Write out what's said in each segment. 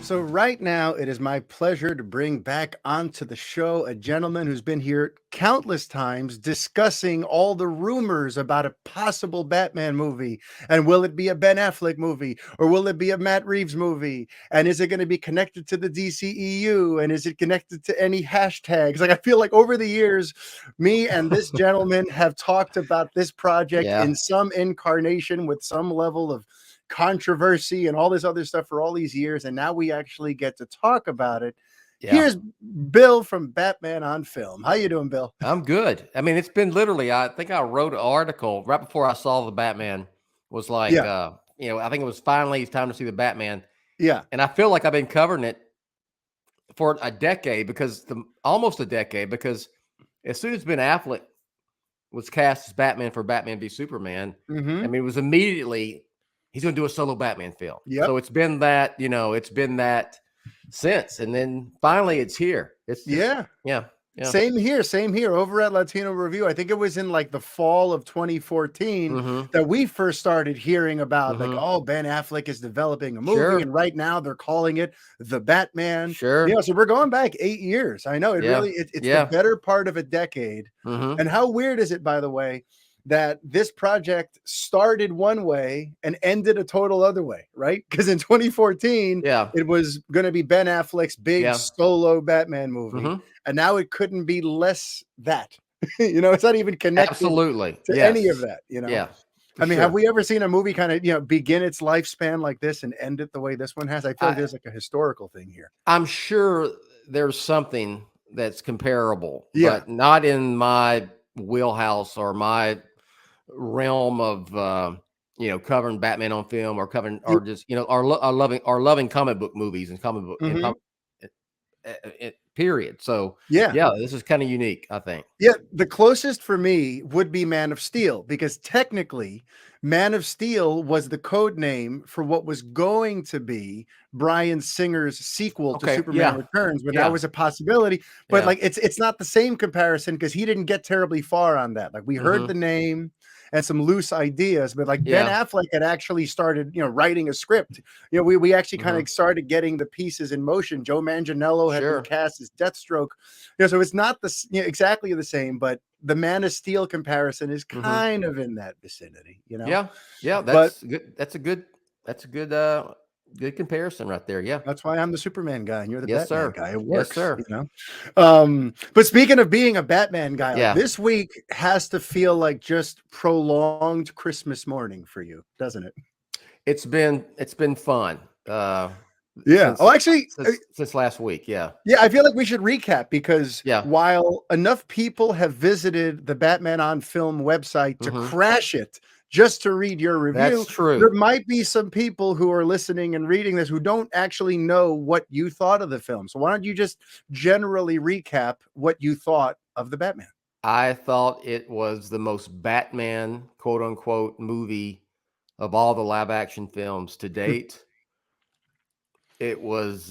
So right now, it is my pleasure to bring back onto the show a gentleman who's been here countless times discussing all the rumors about a possible Batman movie. And will it be a Ben Affleck movie or will it be a Matt Reeves movie? And is it going to be connected to the DCEU? And is it connected to any hashtags? Like, I feel like over the years, me and this gentleman have talked about this project Yeah. in some incarnation with some level of controversy and all this other stuff for all these years, and now we actually get to talk about it. Yeah. Here's Bill from Batman on Film. How you doing, Bill? I'm good. I mean, it's been literally, I think I wrote an article right before I saw the Batman was like, Yeah, I think it was finally it's time to see the Batman. yeah, And I feel like I've been covering it for a decade almost a decade, because as soon as Ben Affleck was cast as Batman for Batman v Superman, I mm-hmm, mean, it was immediately, he's going to do a solo Batman film. yep, So it's been that, it's been that since. And then finally it's here. It's just, yeah. yeah. Yeah. Same here over at Latino Review. I think it was in like the fall of 2014 Mm-hmm. that we first started hearing about like, Mm-hmm. oh, Ben Affleck is developing a movie, Sure. and right now they're calling it The Batman. Sure. So we're going back 8 years. I know Yeah. it's the Yeah. better part of a decade. Mm-hmm. And how weird is it, by the way, that this project started one way and ended a total other way, right? Because in 2014, Yeah. it was going to be Ben Affleck's big Yeah. solo Batman movie. Mm-hmm. And now it couldn't be less that. It's not even connected Absolutely. to Yes. any of that, Yeah. I mean, have we ever seen a movie kind of, begin its lifespan like this and end it the way this one has? I feel like there's like a historical thing here. I'm sure there's something that's comparable, Yeah. but not in my wheelhouse or my realm of covering Batman on film or covering or just our loving comic book movies and comic book and period. So Yeah. this is kind of unique, I think. Yeah, the closest for me would be Man of Steel, because technically Man of Steel was the code name for what was going to be Bryan Singer's sequel to Superman Returns, but that was a possibility. But like it's not the same comparison because he didn't get terribly far on that. Like we heard the name and some loose ideas, but like Ben Affleck had actually started, writing a script. We actually kind of started getting the pieces in motion. Joe Manganiello had been cast as Deathstroke. So it's not exactly the same, but the Man of Steel comparison is kind of in that vicinity, Yeah. That's good. That's a good good comparison right there. Yeah. That's why I'm the Superman guy and you're the Batman guy. It works, yes, sir. But speaking of being a Batman guy, Yeah. this week has to feel like just prolonged Christmas morning for you, doesn't it? It's been fun. Yeah. Since last week. Yeah. Yeah. I feel like we should recap because Yeah. while enough people have visited the Batman on Film website to Mhm. crash it just to read your review, That's true. there might be some people who are listening and reading this who don't actually know what you thought of the film. So why don't you just generally recap what you thought of the Batman? I thought it was the most Batman, quote unquote, movie of all the live action films to date. It was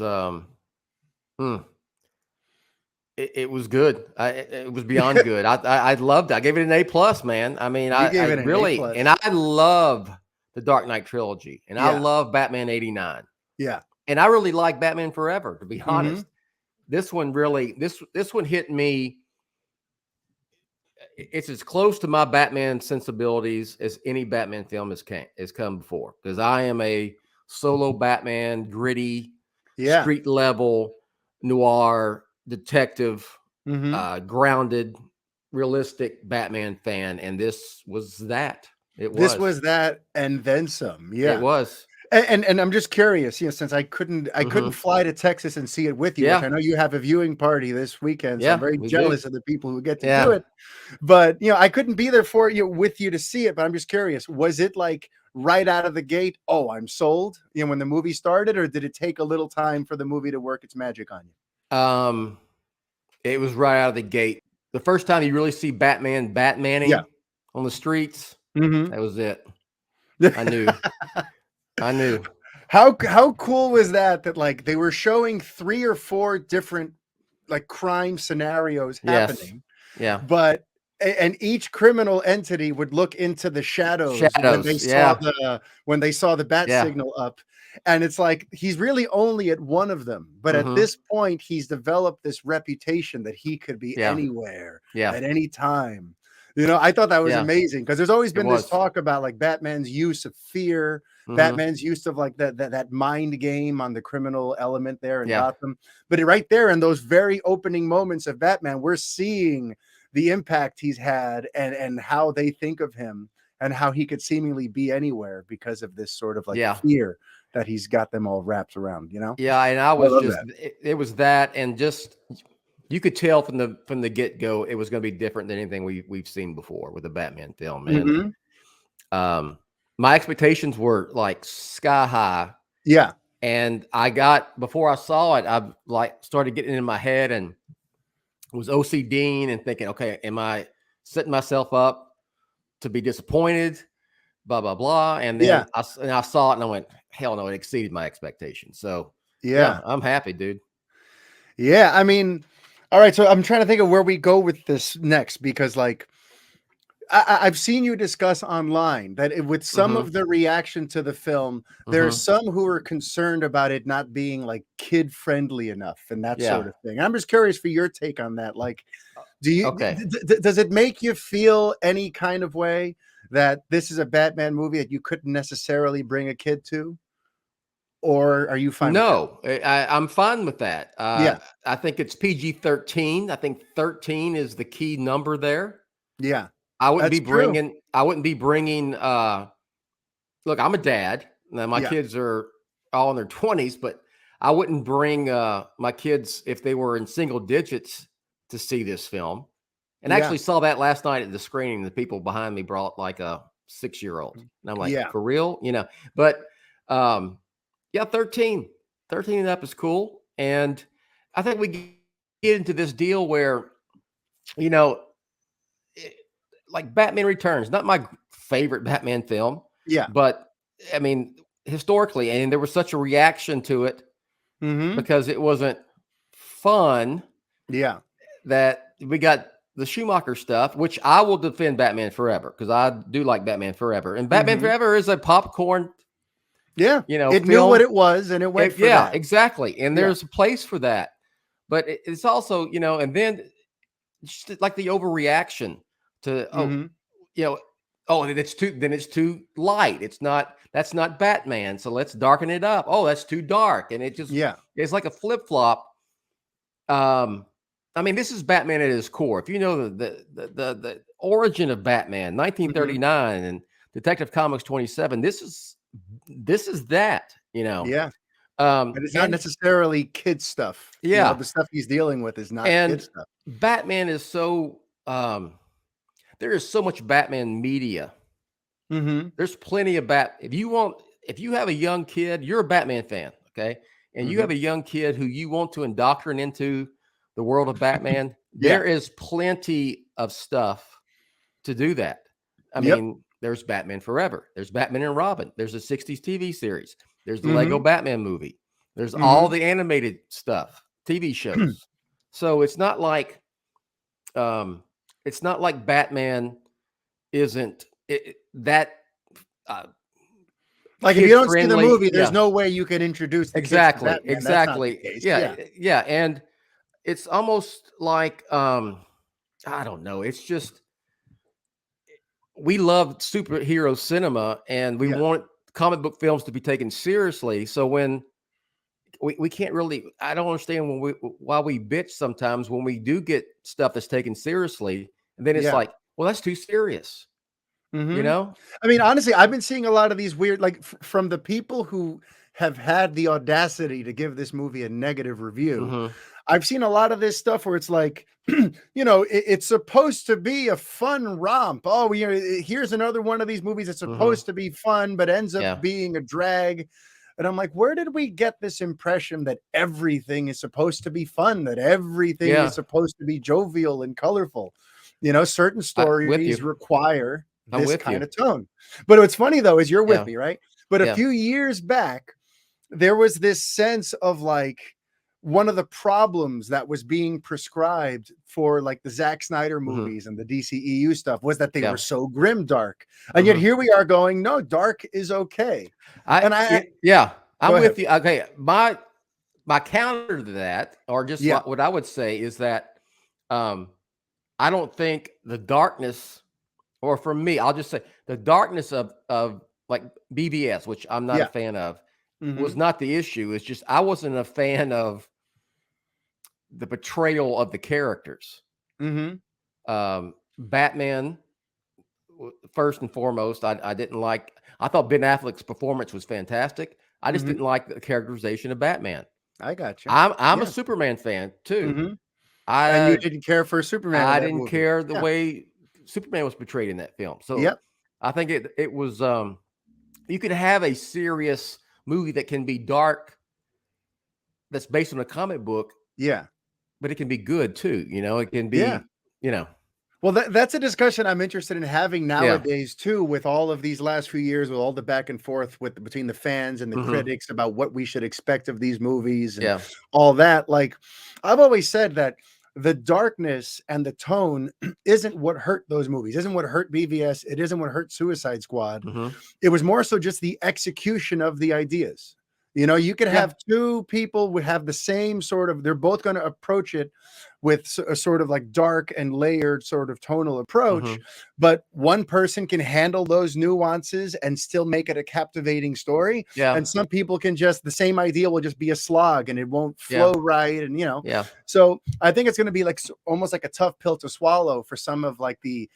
it was good. It was beyond good. I loved it. I gave it an A+, man. I mean, I really, and I love the Dark Knight trilogy, and I love Batman 89. Yeah. And I really like Batman Forever, to be honest. This one really, this one hit me. It's as close to my Batman sensibilities as any Batman film has come before, because I am a solo Batman, gritty, street level, noir, detective, grounded, realistic Batman fan, and this was that. This was that, and then some. Yeah, it was. And I'm just curious, since I couldn't fly to Texas and see it with you. Which I know you have a viewing party this weekend, so I'm very jealous of the people who get to do it. But I couldn't be there for you with you to see it. But I'm just curious, was it like right out of the gate? Oh, I'm sold. When the movie started, or did it take a little time for the movie to work its magic on you? It was right out of the gate. The first time you really see Batmaning on the streets, that was it. I knew. I knew. How cool was that? That like they were showing 3 or 4 different like crime scenarios happening. Yeah. But and each criminal entity would look into the shadows when they saw the bat signal up. And it's like he's really only at one of them, but at this point he's developed this reputation that he could be anywhere at any time. I thought that was amazing, because there's always been this talk about like Batman's use of fear, Batman's use of like that mind game on the criminal element there in Gotham. But right there in those very opening moments of Batman, we're seeing the impact he's had and how they think of him and how he could seemingly be anywhere because of this sort of like fear that he's got them all wrapped around, Yeah, and I was it was that, and just you could tell from the get-go it was going to be different than anything we've seen before with the Batman film. And my expectations were like sky high. Yeah. And before I saw it, I like started getting in my head and was OCDing and thinking, okay, am I setting myself up to be disappointed? Blah, blah, blah. And then I saw it and I went, hell no, it exceeded my expectations. So yeah, I'm happy, dude. Yeah. I mean, all right. So I'm trying to think of where we go with this next, because like I've seen you discuss online that with some of the reaction to the film, there's some who are concerned about it not being like kid friendly enough and that sort of thing. I'm just curious for your take on that. Like, does it make you feel any kind of way that this is a Batman movie that you couldn't necessarily bring a kid to? Or are you fine? No, I'm fine with that. I think it's PG-13. I think 13 is the key number there. Yeah. I wouldn't be bringing, look, I'm a dad. Now my kids are all in their 20s, but I wouldn't bring my kids if they were in single digits to see this film. And I actually saw that last night at the screening. The people behind me brought like a 6-year-old. And I'm like, for real? But 13 and up is cool. And I think we get into this deal where, like Batman Returns, not my favorite Batman film. Yeah. But I mean, historically, and there was such a reaction to it because it wasn't fun. Yeah. That we got the Schumacher stuff, which I will defend Batman Forever, because I do like Batman Forever. And Batman Forever is a popcorn. Yeah. It knew what it was and it went for that. Exactly. And there's a place for that. But it's also, and then just like the overreaction to, it's too light. That's not Batman. So let's darken it up. Oh, that's too dark. And it just, it's like a flip flop. I mean, this is Batman at his core. If you know the origin of Batman, 1939 and Detective Comics 27, this is that, Yeah. And it's not necessarily kid stuff. Yeah. The stuff he's dealing with is not kid stuff. Batman is so there is so much Batman media. There's plenty of if you have a young kid, you're a Batman fan, okay? And you have a young kid who you want to indoctrinate into the world of Batman, there is plenty of stuff to do that. I mean, there's Batman Forever. There's Batman and Robin. There's a 60s TV series. There's the Lego Batman movie. There's all the animated stuff, TV shows. So it's not like Batman isn't that like if you don't see the movie, there's no way you can introduce the exactly. Yeah. And it's almost like I don't know. It's just we love superhero cinema and we want comic book films to be taken seriously. So when we can't really, I don't understand why we bitch sometimes when we do get stuff that's taken seriously, and then it's like, well, that's too serious. I mean, honestly, I've been seeing a lot of these weird, like from the people who have had the audacity to give this movie a negative review. I've seen a lot of this stuff where it's like, it's supposed to be a fun romp. Oh, here's another one of these movies that's supposed to be fun, but ends up being a drag. And I'm like, where did we get this impression that everything is supposed to be fun, that everything is supposed to be jovial and colorful? Certain stories require this kind of tone. But what's funny, though, is you're with me, right? But a few years back, there was this sense of like, one of the problems that was being prescribed for like the Zack Snyder movies and the DCEU stuff was that they were so grim dark. And yet here we are going, no, dark is okay. I I'm with you. Okay, my counter to that, or just what I would say, is that I don't think the darkness, or for me, I'll just say the darkness of like BVS, which I'm not a fan of, was not the issue. It's just I wasn't a fan of the portrayal of the characters. Batman, first and foremost, I didn't like. I thought Ben Affleck's performance was fantastic. I just didn't like the characterization of Batman. I got you. I'm a Superman fan too. And you didn't care for Superman. I didn't care the way Superman was portrayed in that film. So I think it was you could have a serious movie that can be dark, that's based on a comic book. But it can be good too. It can be, Well, that's a discussion I'm interested in having nowadays too, with all of these last few years, with all the back and forth between the fans and the critics about what we should expect of these movies and all that. Like, I've always said that the darkness and the tone isn't what hurt those movies, isn't what hurt BVS. It isn't what hurt Suicide Squad. It was more so just the execution of the ideas. You could have two people would have the same sort of, they're both going to approach it with a sort of like dark and layered sort of tonal approach, but one person can handle those nuances and still make it a captivating story. And some people can just, the same idea will just be a slog and it won't flow right. And, so I think it's going to be like almost like a tough pill to swallow for some of like the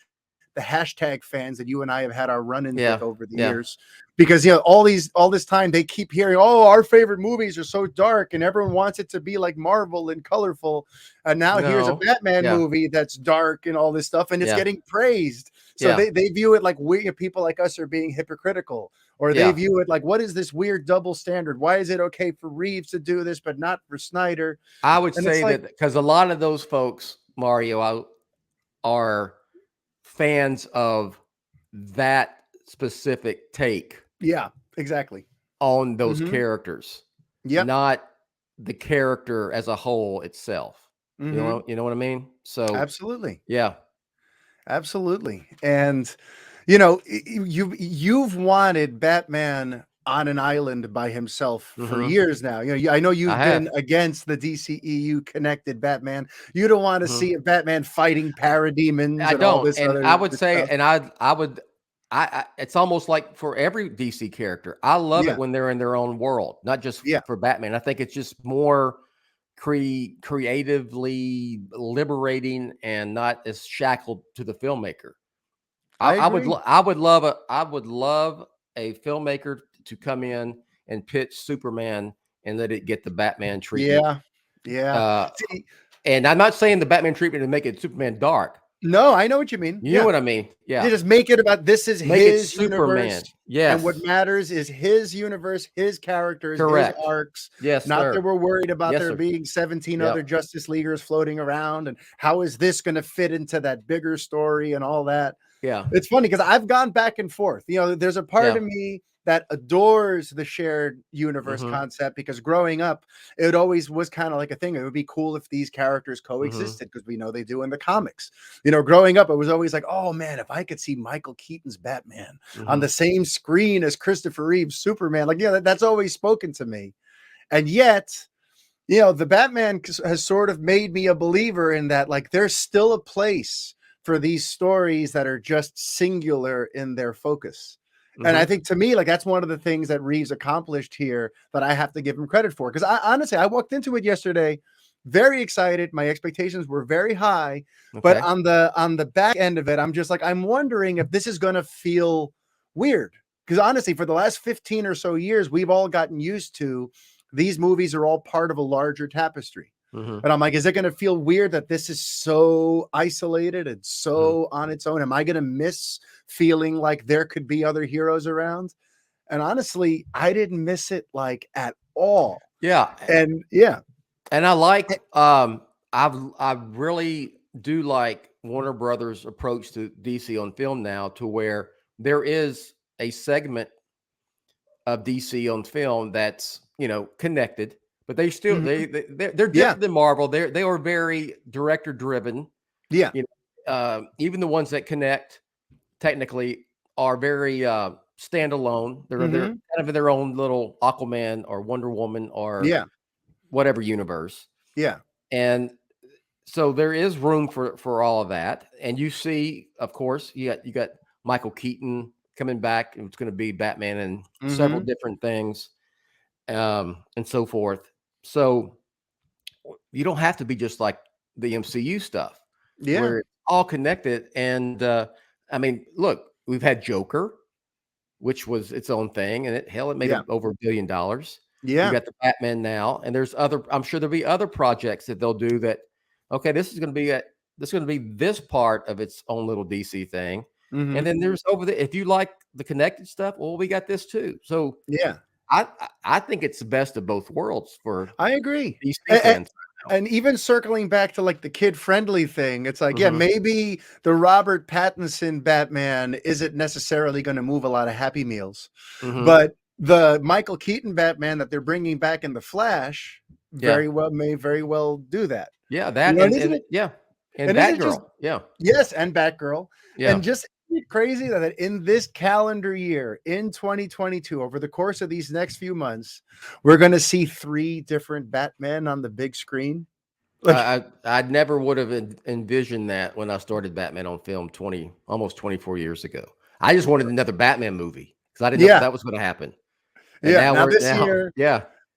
hashtag fans that you and I have had our run-ins with over the years, because all this time they keep hearing, oh, our favorite movies are so dark and everyone wants it to be like Marvel and colorful, and now here's a Batman movie that's dark and all this stuff, and it's getting praised. So they view it like people like us are being hypocritical, or they view it like, what is this weird double standard? Why is it okay for Reeves to do this but not for Snyder? I would say that because a lot of those folks, Mario, are fans of that specific take. Exactly. On those characters. Not the character as a whole itself. You know what I mean? So absolutely. Absolutely. And you've wanted Batman on an island by himself for years now. I know you've been against the DCEU connected Batman. You don't want to see a Batman fighting parademons. I don't. And I would say, and I would, it's almost like for every DC character, I love it when they're in their own world, not just for Batman. I think it's just more creatively liberating and not as shackled to the filmmaker. I would love a filmmaker to come in and pitch Superman and let it get the Batman treatment. And I'm not saying the Batman treatment to make it Superman dark. No, I know what you mean. You know what I mean? Yeah. You just make it about his universe. Superman. Yes. And what matters is his universe, his characters, correct. His arcs. Yes. Not that we're worried about there being 17 other Justice Leaguers floating around and how is this going to fit into that bigger story and all that. Yeah. It's funny because I've gone back and forth. There's a part of me that adores the shared universe concept, because growing up, it always was kind of like a thing. It would be cool if these characters coexisted, because we know they do in the comics. Growing up, it was always like, oh man, if I could see Michael Keaton's Batman on the same screen as Christopher Reeve's Superman, like, that's always spoken to me. And yet, the Batman has sort of made me a believer in that, like, there's still a place for these stories that are just singular in their focus. And I think, to me, like, that's one of the things that Reeves accomplished here that I have to give him credit for. Because honestly, I walked into it yesterday very excited. My expectations were very high, but on the back end of it, I'm just like, I'm wondering if this is going to feel weird. Because honestly, for the last 15 or so years, we've all gotten used to these movies are all part of a larger tapestry. And I'm like, is it going to feel weird that this is so isolated and so on its own? Am I going to miss feeling like there could be other heroes around? And honestly, I didn't miss it like at all. And I like, I really do like Warner Brothers' approach to DC on film now, to where there is a segment of DC on film that's, connected. But they still they're different than Marvel. They are very director driven. Even the ones that connect technically are very standalone. They're kind of in their own little Aquaman or Wonder Woman or whatever universe. Yeah. And so there is room for all of that. And you see, of course, you got Michael Keaton coming back. It's going to be Batman and several different things, and so forth. So you don't have to be just like the MCU stuff, where it's all connected. And I mean, look, we've had Joker, which was its own thing, and it made over $1 billion. Yeah. You got the Batman now, and there's other. I'm sure there'll be other projects that they'll do that. Okay, this is going to be this part of its own little DC thing, and then there's if you like the connected stuff, well, we got this too. So I think it's the best of both worlds for. I agree. DC fans. And even circling back to like the kid-friendly thing, it's like, maybe the Robert Pattinson Batman isn't necessarily going to move a lot of Happy Meals, but the Michael Keaton Batman that they're bringing back in The Flash may very well do that. Yeah, that and Batgirl. Yes, and Batgirl. Yeah. And just crazy that in this calendar year, in 2022, over the course of these next few months, we're going to see 3 different Batman on the big screen. Like, I never would have envisioned that when I started Batman on film almost 24 years ago. I just wanted another Batman movie because I didn't know that was going to happen. And now this year,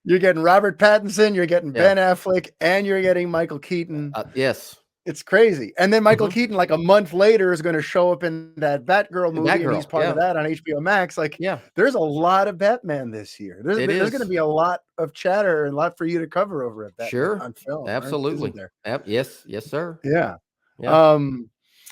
you're getting Robert Pattinson, you're getting Ben Affleck, and you're getting Michael Keaton. Yes. It's crazy. And then Michael Keaton, like a month later, is going to show up in that Batgirl movie, and he's part of that on HBO Max. Like, there's a lot of Batman this year. There's going to be a lot of chatter and a lot for you to cover over at Batman on film. Absolutely. Right? Yes, sir. Yeah. And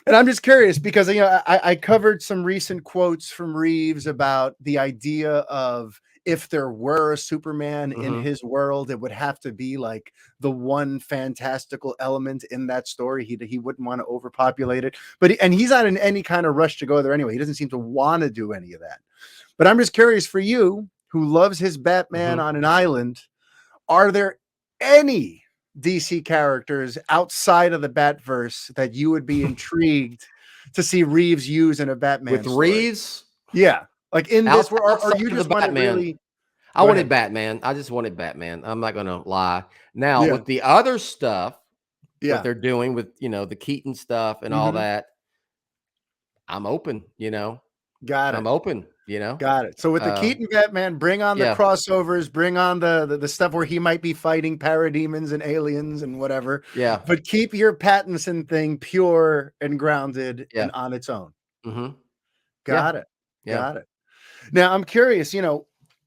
I'm just curious because, I covered some recent quotes from Reeves about the idea of if there were a Superman in his world, it would have to be like the one fantastical element in that story. He wouldn't want to overpopulate it, but he's not in any kind of rush to go there anyway. He doesn't seem to want to do any of that. But I'm just curious for you, who loves his Batman on an island, are there any DC characters outside of the Batverse that you would be intrigued to see Reeves use in a Batman with story? Reeves? Yeah. Like in this, or you just want really? I wanted Batman. I just wanted Batman. I'm not going to lie. Now with the other stuff, what they're doing with the Keaton stuff and all that, I'm open. Got it. I'm open. Got it. So with the Keaton Batman, bring on the crossovers, bring on the stuff where he might be fighting parademons and aliens and whatever. Yeah. But keep your Pattinson thing pure and grounded and on its own. Got it. Got it. Now I'm curious,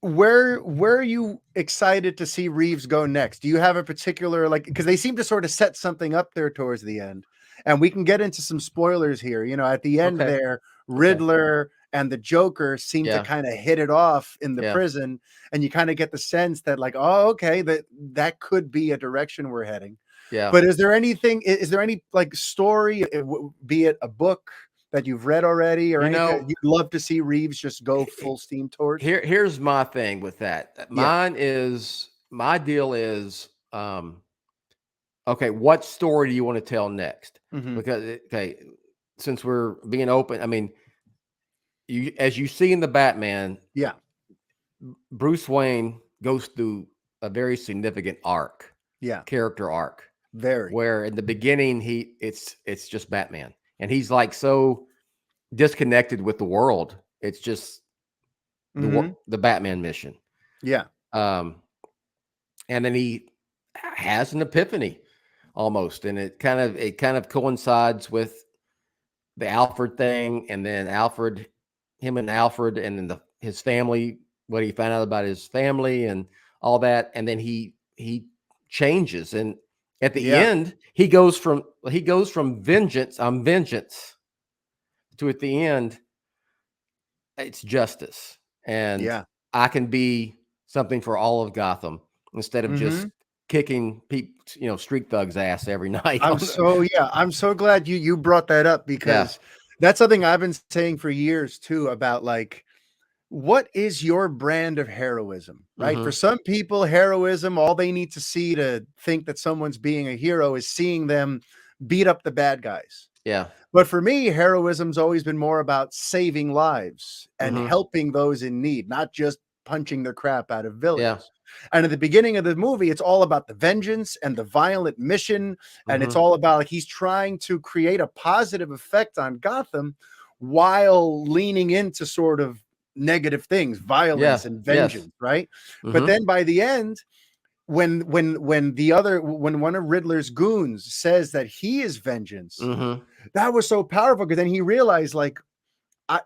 where are you excited to see Reeves go next? Do you have a particular, because they seem to sort of set something up there towards the end, and we can get into some spoilers here. At the end there, Riddler and the Joker seem to kind of hit it off in the prison, and you kind of get the sense that that could be a direction we're heading. Yeah. But is there any story, be it a book that you've read already or anything you'd love to see Reeves just go full steam towards? Here's my thing with that. My deal is, what story do you want to tell next? Because since we're being open, I mean, as you see in the Batman, Bruce Wayne goes through a very significant arc, character arc, where in the beginning it's just Batman. And he's like so disconnected with the world. It's just the Batman mission. Yeah. And then he has an epiphany almost. And it kind of coincides with the Alfred thing. And then him and Alfred and then his family, what he found out about his family and all that. And then he changes. And at the end, he goes from vengeance to at the end, it's justice. And I can be something for all of Gotham instead of just kicking people, street thugs' ass every night. I'm so glad you brought that up because that's something I've been saying for years too about what is your brand of heroism, right? For some people, heroism, all they need to see to think that someone's being a hero is seeing them beat up the bad guys. Yeah. But for me, heroism's always been more about saving lives and Mm-hmm. helping those in need, not just punching the crap out of Yeah. villains. And at the beginning of the movie, it's all about the vengeance and the violent mission. And it's Mm-hmm. all about like he's trying to create a positive effect on Gotham while leaning into sort of negative things, Yeah. violence and Yes. vengeance, right? But Mm-hmm. then by the end, when one of Riddler's goons says that he is vengeance, Mm-hmm. that was so powerful because then he realized, like,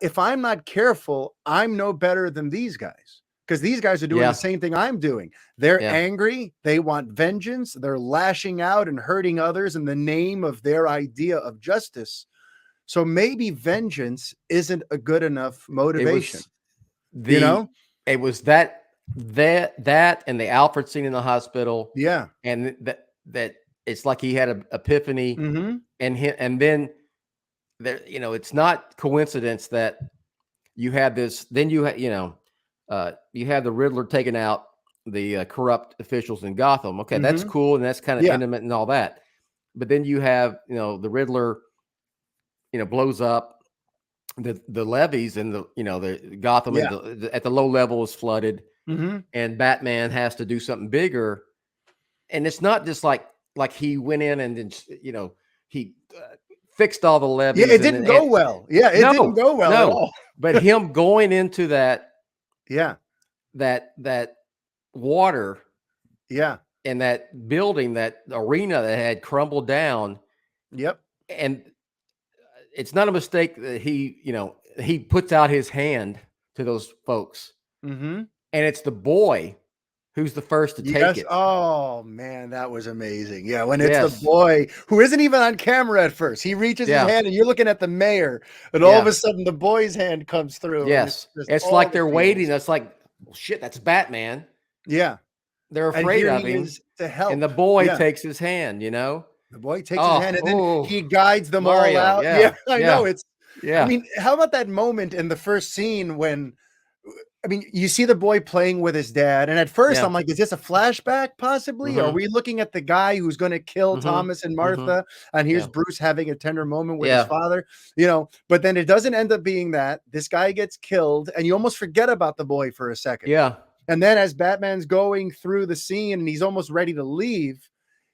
if I'm not careful, I'm no better than these guys because these guys are doing the Yeah. same thing I'm doing. They're Yeah. angry, they want vengeance, they're lashing out and hurting others in the name of their idea of justice. So maybe vengeance isn't a good enough It motivation, was you the know? it was that and the Alfred scene in the hospital, Yeah. and that it's like he had an epiphany, Mm-hmm. and then there, it's not coincidence that you had this. Then you have the Riddler taking out the corrupt officials in Gotham. Okay, that's Mm-hmm. cool, and that's kind of Yeah. intimate and all that. But then you have the Riddler, blows up the levees, and the Gotham, and Yeah. at the low level is flooded, Mm-hmm. and Batman has to do something bigger. And it's not just like he went in and then he fixed all the Yeah, levees, it and didn't go well. Yeah, it didn't no, go well at no, all. but him going into Yeah. that water, Yeah. and that building, that arena that had crumbled down, Yep. and it's not a mistake that he puts out his hand to those folks, Mm-hmm. and it's the boy who's the first to take Yes. it. Oh man, that was amazing. Yeah, when it's the Yes. boy who isn't even on camera at first. He reaches his Yeah. hand and you're looking at the mayor, and all of Yeah. a sudden the boy's hand comes through and it's Yes. just It's all like the they're waiting. feels. It's like, well, shit, that's Batman. Yeah. They're And afraid here of he him. is to And help. the boy Yeah. takes his hand, The boy takes his hand Oh, and then oh, he guides them all Mario. out. Yeah, Yeah. I know. Yeah. I Yeah. mean, how about that moment in the first scene when I mean, you see the boy playing with his dad, and at first Yeah. I'm like, is this a flashback possibly? Are Mm-hmm. we looking at the guy who's going to kill Mm-hmm. Thomas and Mm-hmm. Martha? And here's Yeah. Bruce having a tender moment with his Yeah. father, but then it doesn't end up being that. This guy gets killed, and you almost forget about the boy for a second. Yeah. And then as Batman's going through the scene and he's almost ready to leave,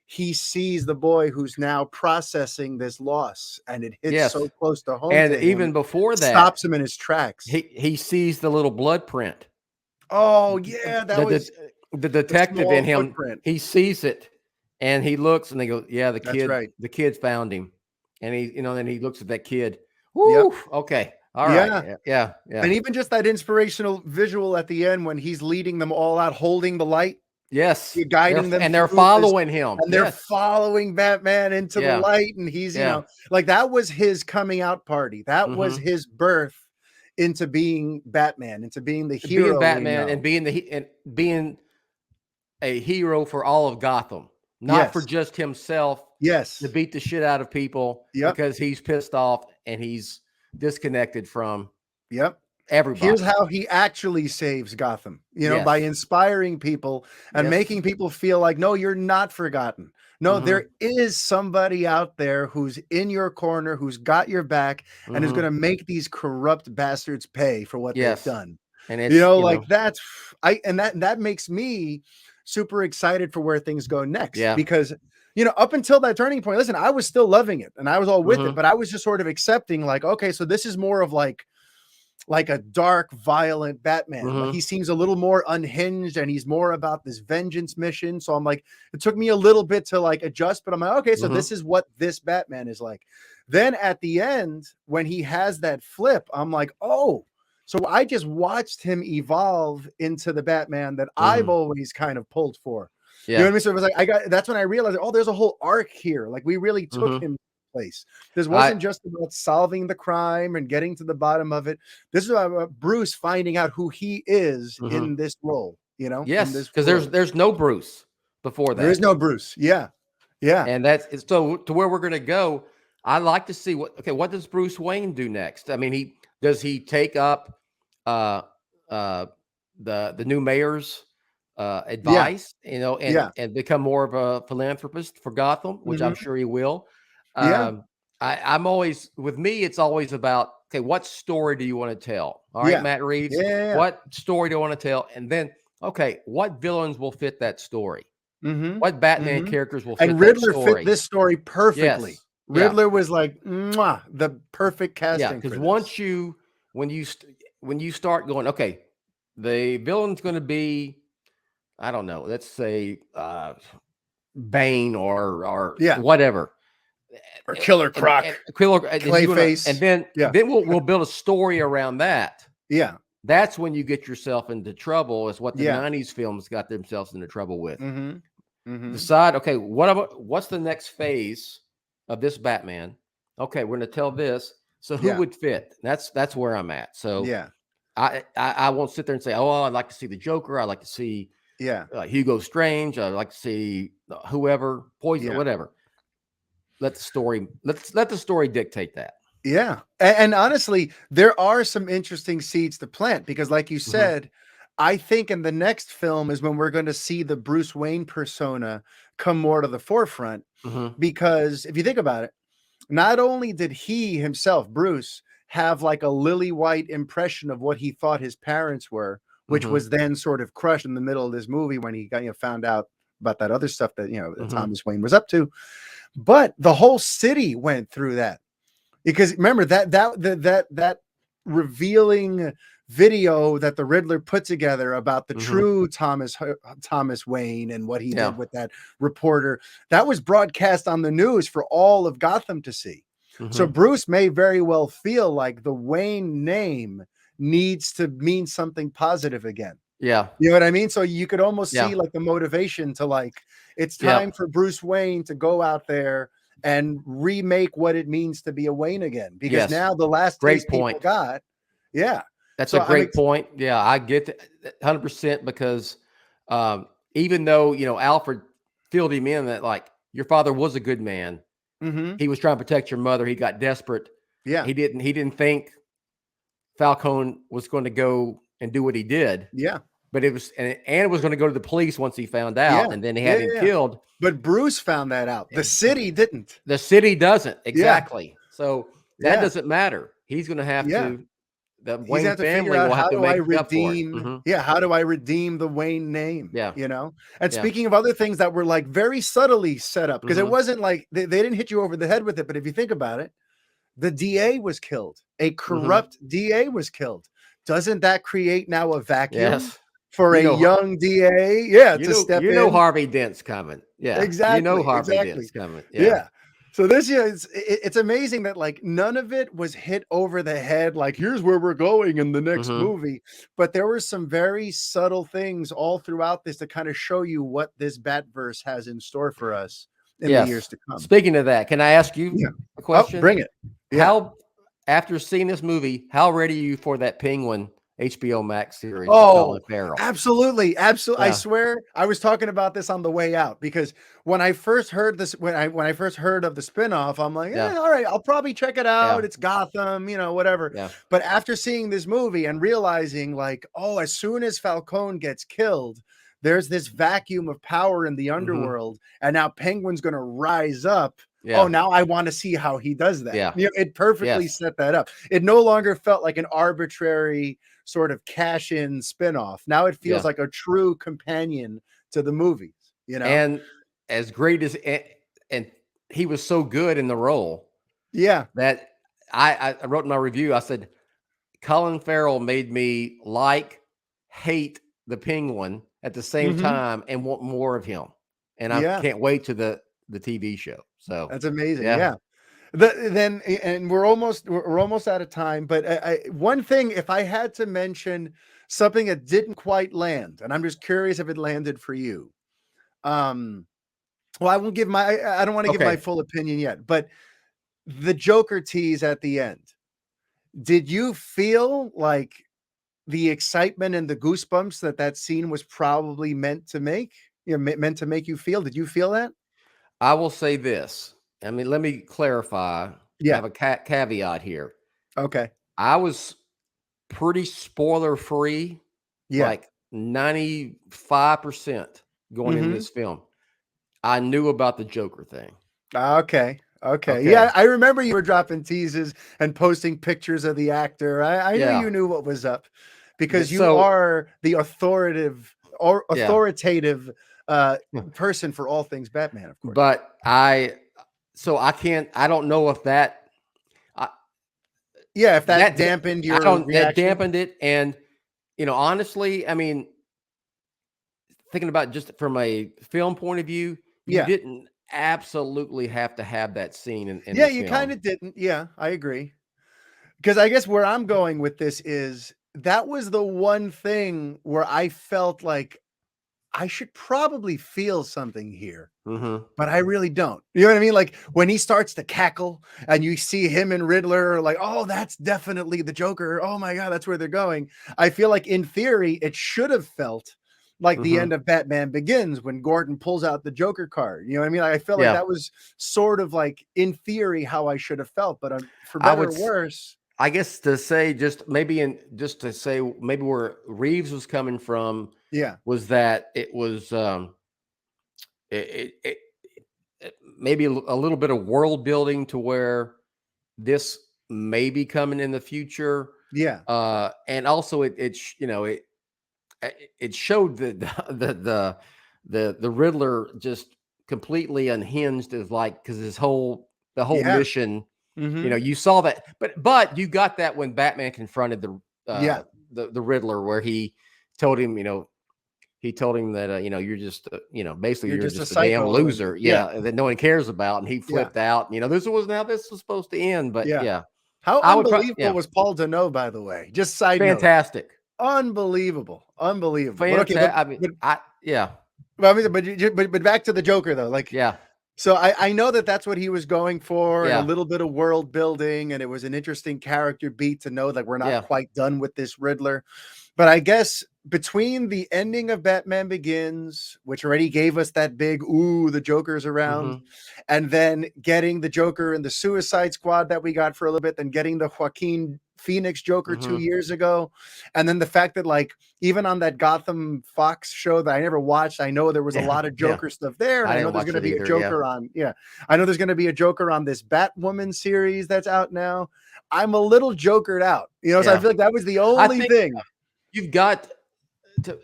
he sees the boy who's now processing this loss, and it hits so Yes. close to home And to him, even before that, stops him in his tracks. he sees the little blood print. Oh, yeah, that The was the, the the detective in small him, footprint. he sees it, and he looks, and they go, yeah, That's right. the kid found him. And then he looks at that kid. Yep. Woo, okay. All right. Yeah. Yeah. Yeah. And even just that inspirational visual at the end when he's leading them all out, holding the light, Yes. guiding them They're through this, following him. and they're Yes. following Batman into the Yeah. light. And he's, Yeah. like that was his coming out party. That was Mm-hmm. his birth into being Batman, into being the Being hero we Batman, and know. being a hero for all of Gotham, not for Yes. just himself to Yes. beat the shit out of people Yep. because he's pissed off and he's disconnected from Yep. Here's everybody. how he actually saves Gotham, by Yes. inspiring people and Yes. making people feel like, no, you're not forgotten. No, Mm-hmm. there is somebody out there who's in your corner, who's got your back, and is Mm-hmm. going to make these corrupt bastards pay for what they've Yes. done. And it's, Like that makes me super excited for where things go next yeah. because up until that turning point, listen, I was still loving it and I was all with it, Mm-hmm. but I was just sort of accepting like, okay, so this is more of like a dark, violent Batman. Like Mm-hmm. he seems a little more unhinged and he's more about this vengeance mission. So I'm like, it took me a little bit to like adjust, but I'm like, okay, so Mm-hmm. this is what this Batman is like. Then at the end, when he has that flip, I'm like, oh, so I just watched him evolve into the Batman that I've Mm-hmm. always kind of pulled for. You know Yeah. what I mean? So it was like, that's when I realized, oh, there's a whole arc here. Like we really took Mm-hmm. him place. This wasn't just about solving the crime and getting to the bottom of it. This is about Bruce finding out who he is Mm-hmm. in this role, in Yes, this because world. there's no Bruce before that. There is no Bruce. Yeah. Yeah. And that's so to where we're going to go. I like to see what does Bruce Wayne do next? I mean, does he take up the new mayor's advice, and become more of a philanthropist for Gotham, which I'm Mhm. sure he will. Yeah. I'm always, with me, it's always about, okay, what story do you want to tell? All right, Matt Reeves, what story do you want to tell? And then, okay, what villains will fit that story? What Batman characters will fit and that Riddler fit story? this story perfectly. Yes. Riddler was like, mwah, the perfect casting because for once this. when you start going, okay, the villain's going to be, I don't know, let's say Bane or whatever, or Killer Croc, and Clayface, and then we'll build a story around that. Yeah, that's when you get yourself into trouble. Is what the '90s films got themselves into trouble with. Decide, okay, what's the next phase of this Batman? Okay, we're going to tell this. So who would fit? That's where I'm at. So I won't sit there and say, oh, I'd like to see the Joker. I'd like to see Hugo Strange. I'd like to see whoever, Poison, whatever. Let the story dictate that. Yeah. And honestly, there are some interesting seeds to plant because, like you said, I think in the next film is when we're going to see the Bruce Wayne persona come more to the forefront. Because if you think about it, not only did he himself, Bruce, have like a lily white impression of what he thought his parents were, which was then sort of crushed in the middle of this movie when he got, found out about that other stuff that, that Thomas Wayne was up to. But the whole city went through that. Because remember that revealing video that the Riddler put together about the true Thomas Wayne and what he did with that reporter, that was broadcast on the news for all of Gotham to see. So Bruce may very well feel like the Wayne name needs to mean something positive again. Yeah. You know what I mean? So you could almost see like the motivation to like, it's time for Bruce Wayne to go out there and remake what it means to be a Wayne again, because now the last taste people got, that's a great point. Yeah, I get that 100%, because even though Alfred filled him in that, like, your father was a good man, he was trying to protect your mother, he got desperate, he didn't think Falcone was going to go and do what he did, but it was, and it was going to go to the police once he found out, and then he had him killed. But Bruce found that out. The city didn't. The city doesn't. Exactly. So that doesn't matter. He's going to have to. The Wayne family will have to make up for it. How do I redeem the Wayne name? Yeah. And speaking of other things that were like very subtly set up, because it wasn't like they didn't hit you over the head with it. But if you think about it, the DA was killed. A corrupt DA was killed. Doesn't that create now a vacuum? For a young DA, to step in. Harvey Dent's coming. Yeah, exactly. Harvey Dent's coming. Yeah. So this year, it's amazing that like none of it was hit over the head. Like, here's where we're going in the next movie. But there were some very subtle things all throughout this to kind of show you what this Batverse has in store for us in the years to come. Speaking of that, can I ask you a question? Oh, bring it. How, after seeing this movie, how ready are you for that Penguin HBO Max series? Oh, absolutely. I swear, I was talking about this on the way out, because when I first heard this, when I first heard of the spinoff, I'm like, all right, I'll probably check it out. It's Gotham, whatever. But after seeing this movie and realizing like, oh, as soon as Falcone gets killed, there's this vacuum of power in the underworld, and now Penguin's going to rise up. Oh, now I want to see how he does that. It perfectly set that up. It no longer felt like an arbitrary sort of cash-in spinoff. Now it feels like a true companion to the movies, And as great as, and he was so good in the role. That I wrote in my review, I said, Colin Farrell made me hate the Penguin at the same time and want more of him. And I can't wait to the TV show. So that's amazing. And we're almost out of time. But one thing, if I had to mention something that didn't quite land, and I'm just curious if it landed for you. Well, I won't give I don't want to give my full opinion yet, but the Joker tease at the end. Did you feel like the excitement and the goosebumps that scene was probably meant to make? Meant to make you feel? Did you feel that? I will say this. I mean, let me clarify. I have a caveat here. Okay. I was pretty spoiler free, like 95% going into this film. I knew about the Joker thing. Okay. Okay. Yeah, I remember you were dropping teases and posting pictures of the actor. I knew you knew what was up because you are the authoritative person for all things Batman, of course. But I don't know if that if that dampened your reaction. That dampened it. And, honestly, I mean, thinking about just from a film point of view, you didn't absolutely have to have that scene in the you film. kind of didn't. Yeah, I agree. Because I guess where I'm going with this is that was the one thing where I felt like I should probably feel something here, but I really don't. You know what I mean? Like when he starts to cackle and you see him and Riddler, like, oh, that's definitely the Joker. Oh my God, that's where they're going. I feel like in theory, it should have felt like the end of Batman Begins when Gordon pulls out the Joker card. You know what I mean? I felt like that was sort of like in theory how I should have felt, but for better or worse. I guess to say maybe where Reeves was coming from, was that it was it maybe a little bit of world building to where this may be coming in the future. And also it showed the Riddler just completely unhinged as because the whole mission. You saw that, but you got that when Batman confronted the Riddler, where he told him, that you're just, basically you're just a damn loser, that no one cares about, and he flipped out. This wasn't how this was supposed to end, but how unbelievable was Paul Dano, by the way? Just side note, fantastic, unbelievable. Fantastic. But back to the Joker though, So I know that's what he was going for, and a little bit of world building, and it was an interesting character beat to know that we're not quite done with this Riddler. But I guess between the ending of Batman Begins, which already gave us that big, ooh, the Joker's around, and then getting the Joker in the Suicide Squad that we got for a little bit, then getting the Joaquin Phoenix Joker 2 years ago. And then the fact that even on that Gotham Fox show that I never watched, I know there was a lot of Joker stuff there. And I know there's going to be a Joker on. I know there's going to be a Joker on this Batwoman series that's out now. I'm a little jokered out, so I feel like that was the only thing. You've got to,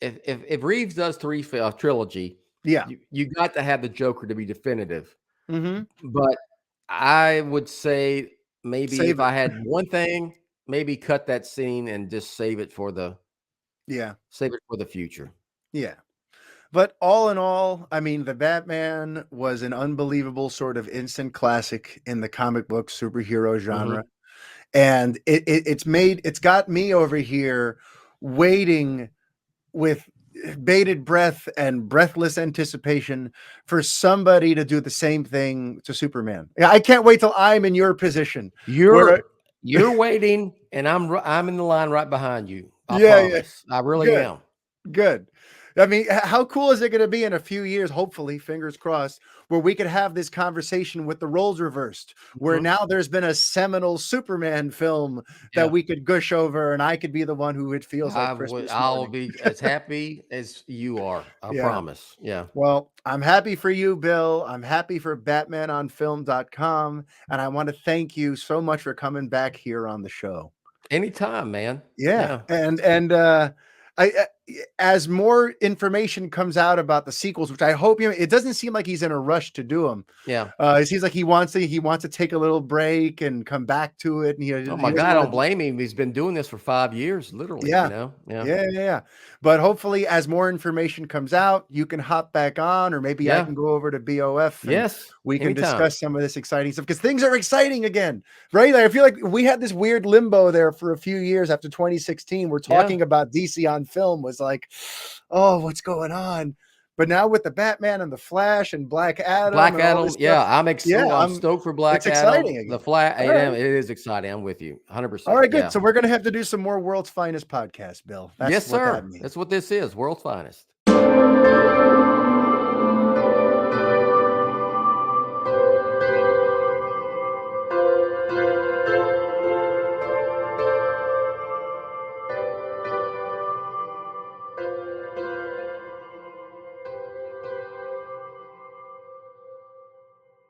if Reeves does trilogy, you got to have the Joker to be definitive. But I would say if I had one thing, maybe cut that scene and just save it for the future. But all in all, I mean, the Batman was an unbelievable sort of instant classic in the comic book superhero genre. And it's got me over here waiting with bated breath and breathless anticipation for somebody to do the same thing to Superman. I can't wait till I'm in your position. You're waiting, and I'm in the line right behind you. I promise. I really am. Good. I mean, how cool is it going to be in a few years, hopefully, fingers crossed, where we could have this conversation with the roles reversed, where now there's been a seminal Superman film that we could gush over, and I could be the one who it feels like Christmas I'll be as happy as you are. I promise. Yeah. Well, I'm happy for you, Bill. I'm happy for BatmanOnFilm.com, and I want to thank you so much for coming back here on the show. Anytime, man. And as more information comes out about the sequels, which I hope, it doesn't seem like he's in a rush to do them. It seems like he wants to take a little break and come back to it. And oh my God, I don't blame him. He's been doing this for 5 years, literally. But hopefully, as more information comes out, you can hop back on, or maybe I can go over to BOF. And we can discuss some of this exciting stuff, because things are exciting again, right? I feel like we had this weird limbo there for a few years after 2016. We're talking about DC on film was like, oh, what's going on? But now with the Batman and the Flash and Black Adam, I'm stoked for Black Adam. Exciting. The Flash, it is exciting. I'm with you 100%. All right, good. So we're going to have to do some more World's Finest podcasts, Bill. Yes, sir. That's what this is, World's Finest.